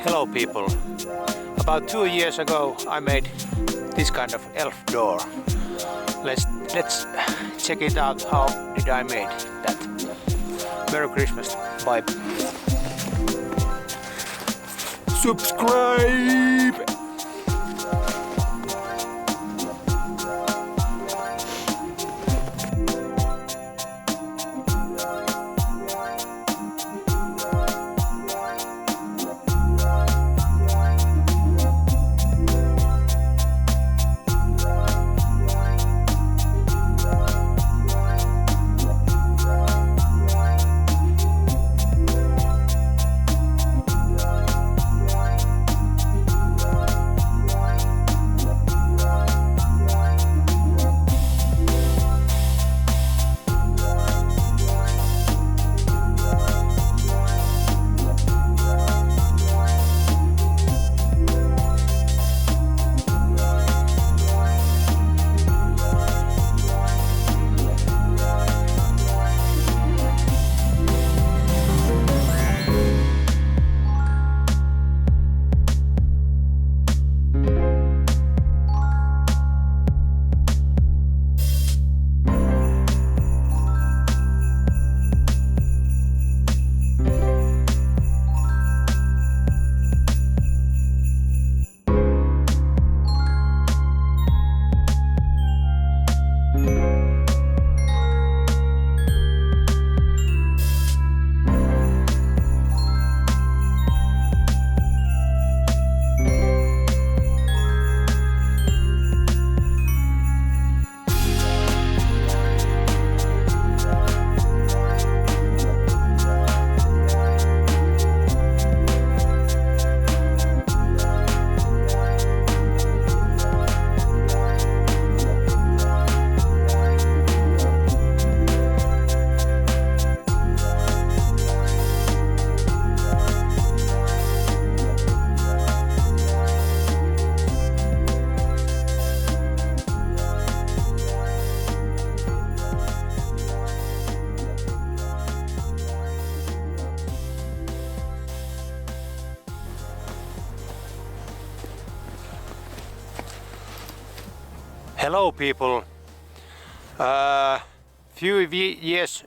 Hello people. About 2 years ago I made this kind of elf door. Let's check it out. How did I made that? Merry Christmas. Bye. Subscribe! Hello people. Few years